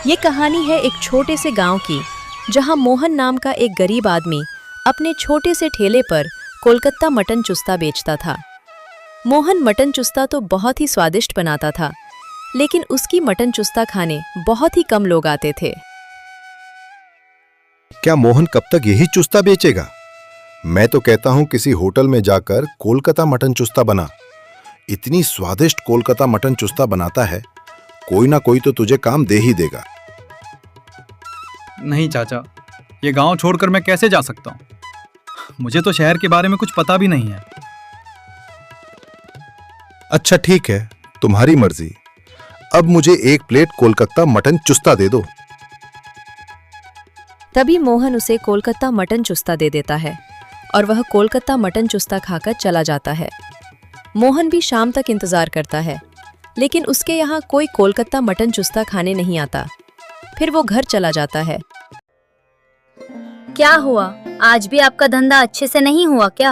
ये कहानी है एक छोटे से गांव की, जहां मोहन नाम का एक गरीब आदमी अपने छोटे से ठेले पर कोलकाता मटन चुस्ता बेचता था। मोहन मटन चुस्ता तो बहुत ही स्वादिष्ट बनाता था, लेकिन उसकी मटन चुस्ता खाने बहुत ही कम लोग आते थे। क्या मोहन कब तक यही चुस्ता बेचेगा? मैं तो कहता हूं किसी होटल में जाकर कोलकाता मटन चुस्ता बना। इतनी स्वादिष्ट कोलकाता मटन चुस्ता बनाता है, कोई ना कोई तो तुझे काम दे ही देगा। नहीं चाचा, ये गांव छोड़कर मैं कैसे जा सकता हूँ? मुझे तो शहर के बारे में कुछ पता भी नहीं है। अच्छा ठीक है, तुम्हारी मर्जी। अब मुझे एक प्लेट कोलकाता मटन चुस्ता दे दो। तभी मोहन उसे कोलकाता मटन चुस्ता दे देता है और वह कोलकाता मटन चुस्ता खाकर चला जाता है। मोहन भी शाम तक इंतजार करता है, लेकिन उसके यहाँ कोई कोलकाता मटन चुस्ता खाने नहीं आता। फिर वो घर चला जाता है। क्या हुआ? आज भी आपका धंधा अच्छे से नहीं हुआ क्या?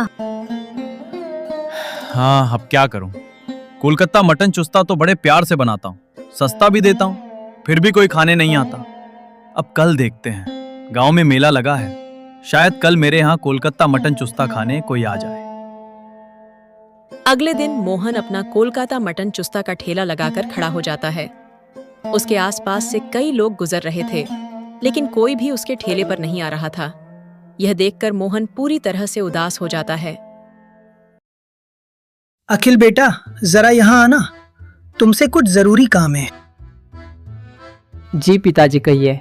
हाँ, अब क्या करूं? कोलकाता मटन चुस्ता तो बड़े प्यार से बनाता हूँ, सस्ता भी देता हूँ, फिर भी कोई खाने नहीं आता। अब कल देखते हैं, गांव में मेला लगा है, शायद कल मेरे यहाँ कोलकाता मटन चुस्ता खाने कोई आ जाए। अगले दिन मोहन अपना कोलकाता मटन चुस्ता का ठेला लगाकर खड़ा हो जाता है। उसके आसपास से कई लोग गुजर रहे थे, लेकिन कोई भी उसके ठेले पर नहीं आ रहा था। यह देखकर मोहन पूरी तरह से उदास हो जाता है। अखिल बेटा, जरा यहाँ आना, तुमसे कुछ जरूरी काम है। जी पिताजी, कहिए।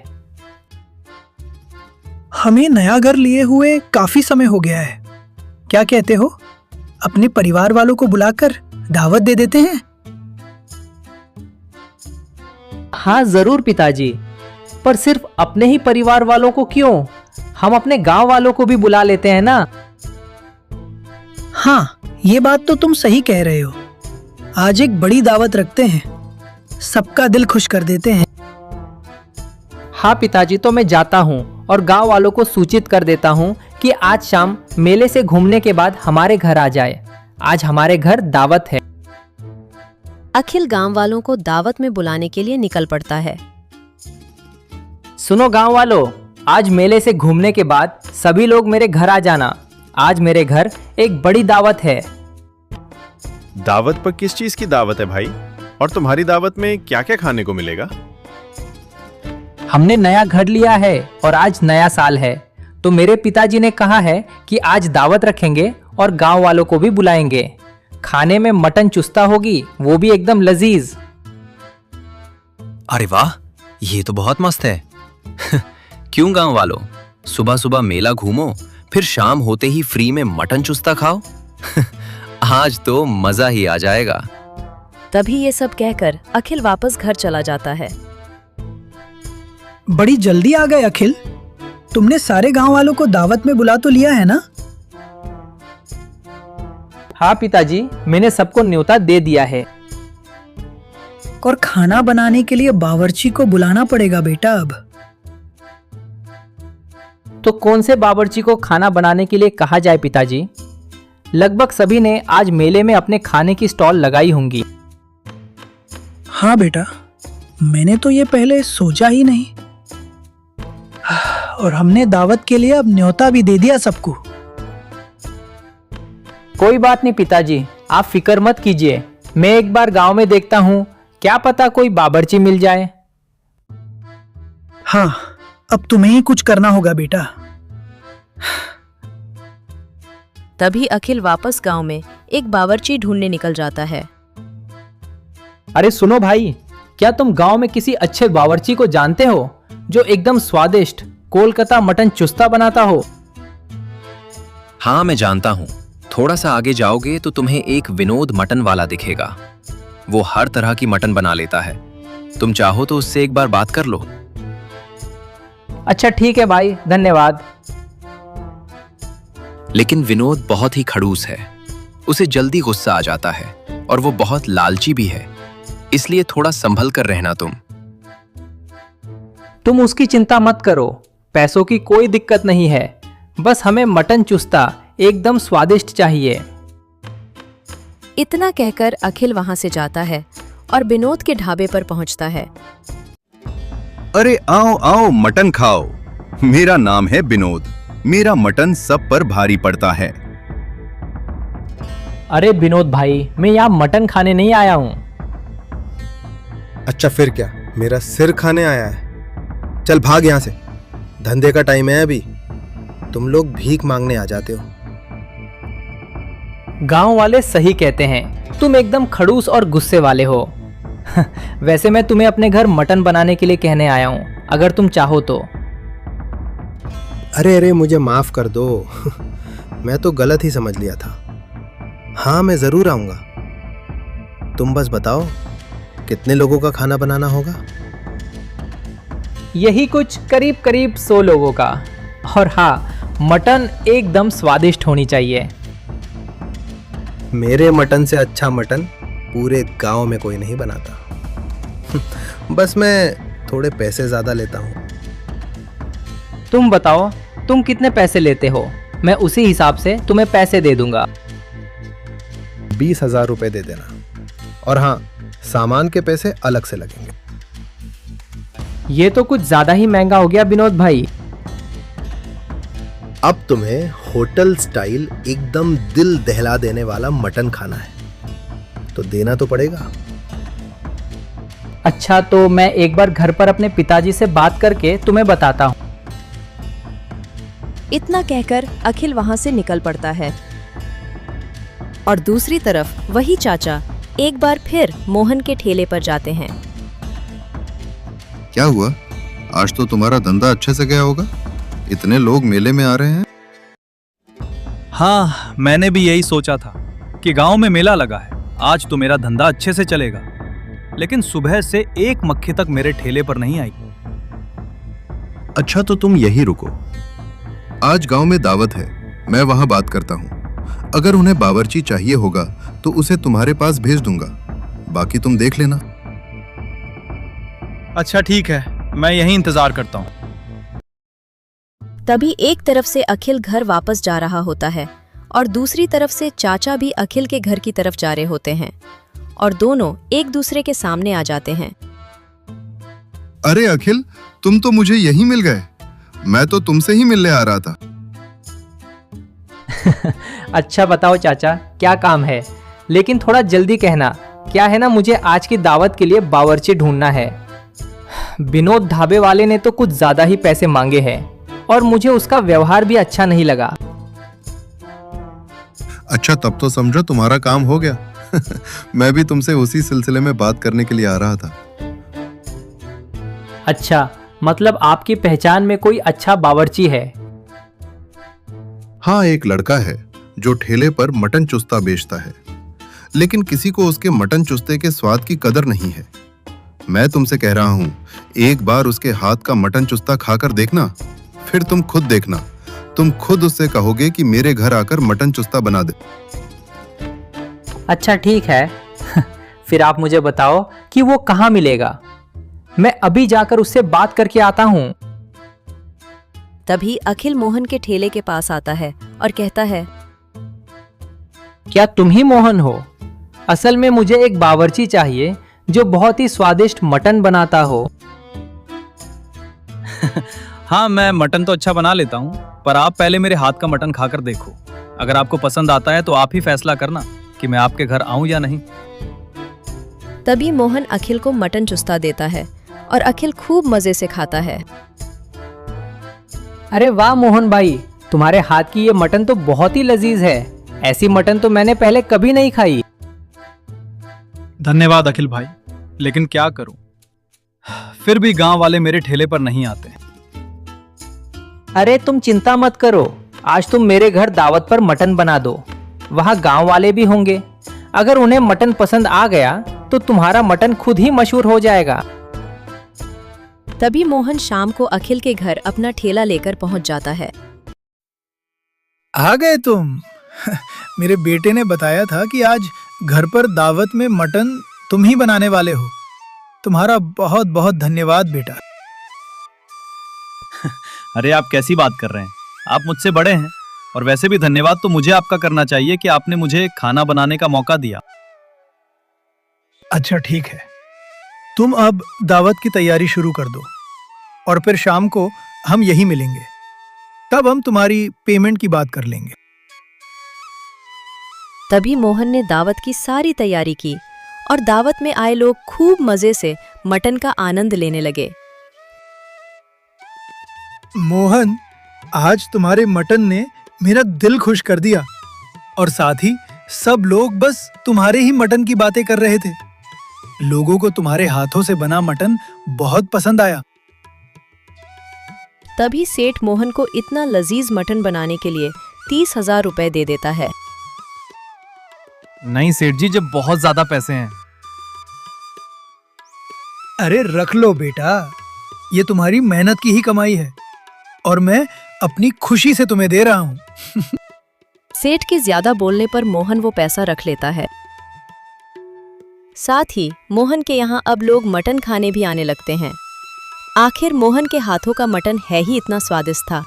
हमें नया घर लिए हुए काफी समय हो गया है। क्या कहते हो, अपने परिवार वालों को बुलाकर दावत दे देते हैं? हाँ जरूर पिताजी, पर सिर्फ अपने ही परिवार वालों को क्यों, हम अपने गांव वालों को भी बुला लेते हैं ना। हाँ, ये बात तो तुम सही कह रहे हो। आज एक बड़ी दावत रखते हैं, सबका दिल खुश कर देते हैं। हाँ पिताजी, तो मैं जाता हूँ और गांव वालों को सूचित कर देता हूँ कि आज शाम मेले से घूमने के बाद हमारे घर आ जाए। आज हमारे घर दावत है। अखिल गांव वालों को दावत में बुलाने के लिए निकल पड़ता है। सुनो गांव वालों, आज मेले से घूमने के बाद सभी लोग मेरे घर आ जाना। आज मेरे घर एक बड़ी दावत है। दावत पर किस चीज की दावत है भाई? और तुम्हारी दावत में क्या क्या खाने को मिलेगा? हमने नया घर लिया है और आज नया साल है, तो मेरे पिताजी ने कहा है कि आज दावत रखेंगे और गांव वालों को भी बुलाएंगे। खाने में मटन चुस्ता होगी, वो भी एकदम लजीज। अरे वाह, ये तो बहुत मस्त है। क्यों गांव वालों, सुबह सुबह मेला घूमो, फिर शाम होते ही फ्री में मटन चुस्ता खाओ। आज तो मजा ही आ जाएगा। तभी ये सब कहकर अखिल वापस घर चला जाता है। बड़ी जल्दी आ गए अखिल, तुमने सारे गांव वालों को दावत में बुला तो लिया है ना? हाँ पिताजी, मैंने सबको न्योता दे दिया है। और खाना बनाने के लिए बावर्ची को बुलाना पड़ेगा बेटा अब। तो कौन से बावर्ची को खाना बनाने के लिए कहा जाए पिताजी? लगभग सभी ने आज मेले में अपने खाने की स्टॉल लगाई होंगी। हाँ बेटा, मैंने तो ये पहले सोचा ही नहीं, और हमने दावत के लिए अब न्योता भी दे दिया सबको। कोई बात नहीं पिताजी, आप फिक्र मत कीजिए। मैं एक बार गांव में देखता हूँ, क्या पता कोई बावर्ची मिल जाए। हाँ, अब तुम्हें ही कुछ करना होगा बेटा। तभी अखिल वापस गांव में एक बावर्ची ढूंढने निकल जाता है। अरे सुनो भाई, क्या तुम गांव में किसी अच्छे बावर्ची को जानते हो जो एकदम स्वादिष्ट कोलकाता मटन चुस्ता बनाता हो? हाँ मैं जानता हूँ। थोड़ा सा आगे जाओगे तो तुम्हें एक विनोद मटन वाला दिखेगा। वो हर तरह की मटन बना लेता है। तुम चाहो तो उससे एक बार बात कर लो। अच्छा ठीक है भाई, धन्यवाद। लेकिन विनोद बहुत ही खड़ूस है। उसे जल्दी गुस्सा आ जाता है और वो बहुत लालची भी है, इसलिए थोड़ा संभल कर रहना तुम उसकी चिंता मत करो, पैसों की कोई दिक्कत नहीं है। बस हमें मटन चुस्ता एकदम स्वादिष्ट चाहिए। इतना कहकर अखिल वहां से जाता है और विनोद के ढाबे पर पहुंचता है। अरे आओ आओ मटन खाओ। मेरा नाम है विनोद। मेरा मटन सब पर भारी पड़ता है। अरे विनोद भाई, मैं यहाँ मटन खाने नहीं आया हूँ। अच्छा फिर क्या, मेरा सिर खाने आया है? चल भाग यहाँ से, धंधे का टाइम है अभी। तुम लोग भीख मांगने आ जाते हो। गांव वाले सही कहते हैं, तुम एकदम खड़ूस और गुस्से वाले हो। वैसे मैं तुम्हें अपने घर मटन बनाने के लिए कहने आया हूँ, अगर तुम चाहो तो। अरे अरे मुझे माफ कर दो। मैं तो गलत ही समझ लिया था। हाँ मैं जरूर आऊंगा। तुम बस बताओ कितने लोगों का खाना बनाना होगा? यही कुछ करीब करीब 100 लोगों का। और हाँ, मटन एकदम स्वादिष्ट होनी चाहिए। मेरे मटन से अच्छा मटन पूरे गांव में कोई नहीं बनाता। बस मैं थोड़े पैसे ज्यादा लेता हूँ। तुम बताओ, तुम कितने पैसे लेते हो? मैं उसी हिसाब से तुम्हें पैसे दे दूंगा। 20,000 रुपए दे देना। और हाँ, सामान के पैसे अलग से लगेंगे। ये तो कुछ ज्यादा ही महंगा हो गया विनोद भाई। अब तुम्हें होटल स्टाइल एकदम दिल दहला देने वाला मटन खाना है तो देना तो पड़ेगा। अच्छा, तो मैं एक बार घर पर अपने पिताजी से बात करके तुम्हें बताता हूँ। इतना कहकर अखिल वहां से निकल पड़ता है और दूसरी तरफ वही चाचा एक बार फिर मोहन के ठेले पर जाते हैं। क्या हुआ? आज तो तुम्हारा धंधा अच्छे से गया होगा। इतने लोग मेले में आ रहे हैं। हाँ, मैंने भी यही सोचा था कि गांव में मेला लगा है, आज तो मेरा धंधा अच्छे से चलेगा। लेकिन सुबह से एक मक्खी तक मेरे ठेले पर नहीं आई। अच्छा तो तुम यही रुको। आज गांव में दावत है, मैं वहां बात करता हूँ। अगर उन्हें बावर्ची चाहिए होगा तो उसे तुम्हारे पास भेज दूंगा, बाकी तुम देख लेना। अच्छा ठीक है, मैं यहीं इंतजार करता हूँ। तभी एक तरफ से अखिल घर वापस जा रहा होता है और दूसरी तरफ से चाचा भी अखिल के घर की तरफ जा रहे होते हैं और दोनों एक दूसरे के सामने आ जाते हैं। अरे अखिल, तुम तो मुझे यहीं मिल गए। मैं तो तुमसे ही मिलने आ रहा था। अच्छा बताओ चाचा, क्या काम है? लेकिन थोड़ा जल्दी कहना। क्या है ना, मुझे आज की दावत के लिए बावर्ची ढूंढना है। विनोद ढाबे वाले ने तो कुछ ज्यादा ही पैसे मांगे हैं और मुझे उसका व्यवहार भी अच्छा नहीं लगा। अच्छा तब तो समझो तुम्हारा काम हो गया। मैं भी तुमसे उसी सिलसिले में बात करने के लिए आ रहा था। अच्छा, मतलब आपकी पहचान में कोई अच्छा बावर्ची है? हाँ, एक लड़का है जो ठेले पर मटन चुस्ता बेचता है, लेकिन किसी को उसके मटन चुस्ते के स्वाद की कदर नहीं है। मैं तुमसे कह रहा हूँ, एक बार उसके हाथ का मटन चुस्ता खाकर देखना, फिर तुम खुद देखना। तुम खुद उससे कहोगे कि मेरे घर आकर मटन चुस्ता बना दे। अच्छा ठीक है। फिर आप मुझे बताओ कि वो कहाँ मिलेगा। मैं अभी जाकर उससे बात करके आता हूँ। तभी अखिल मोहन के ठेले के पास आता है और कहता है, क्या तुम ही मोहन हो? असल में मुझे एक बावर्ची चाहिए जो बहुत ही स्वादिष्ट मटन बनाता हो। हाँ, मैं मटन तो अच्छा बना लेता हूँ, पर आप पहले मेरे हाथ का मटन खाकर देखो। अगर आपको पसंद आता है तो आप ही फैसला करना कि मैं आपके घर आऊं या नहीं। तभी मोहन अखिल को मटन चुस्ता देता है और अखिल खूब मजे से खाता है। अरे वाह मोहन भाई, तुम्हारे हाथ की ये मटन तो बहुत ही लजीज है। ऐसी मटन तो मैंने पहले कभी नहीं खाई। धन्यवाद अखिल भाई, लेकिन क्या करूं, फिर भी गांव वाले मेरे ठेले पर नहीं आते। अरे तुम चिंता मत करो, आज तुम मेरे घर दावत पर मटन बना दो। वहाँ गांव वाले भी होंगे। अगर उन्हें मटन पसंद आ गया तो तुम्हारा मटन खुद ही मशहूर हो जाएगा। तभी मोहन शाम को अखिल के घर अपना ठेला लेकर पहुंच जाता है। आ गए तुम। मेरे बेटे ने बताया था कि आज घर पर दावत में मटन तुम ही बनाने वाले हो। तुम्हारा बहुत बहुत धन्यवाद बेटा। अरे आप कैसी बात कर रहे हैं, आप मुझसे बड़े हैं और वैसे भी धन्यवाद तो मुझे आपका करना चाहिए कि आपने मुझे खाना बनाने का मौका दिया। अच्छा ठीक है, तुम अब दावत की तैयारी शुरू कर दो। और फिर शाम को हम यही मिलेंगे। तब हम तुम्हारी पेमेंट की बात कर लेंगे। तभी मोहन ने दावत की सारी तैयारी की और दावत में आए लोग खूब मजे से मटन का आनंद लेने लगे। मोहन, आज तुम्हारे मटन ने मेरा दिल खुश कर दिया और साथ ही सब लोग बस तुम्हारे ही मटन की बातें कर रहे थे। लोगों को तुम्हारे हाथों से बना मटन बहुत पसंद आया। तभी सेठ मोहन को इतना लजीज मटन बनाने के लिए 30,000 रुपए दे देता है। नहीं सेठ जी, जब बहुत ज्यादा पैसे हैं। अरे रख लो बेटा, ये तुम्हारी मेहनत की ही कमाई है और मैं अपनी खुशी से तुम्हें दे रहा हूँ। सेठ के ज्यादा बोलने पर मोहन वो पैसा रख लेता है। साथ ही मोहन के यहाँ अब लोग मटन खाने भी आने लगते हैं। आखिर मोहन के हाथों का मटन है ही इतना स्वादिष्ट था।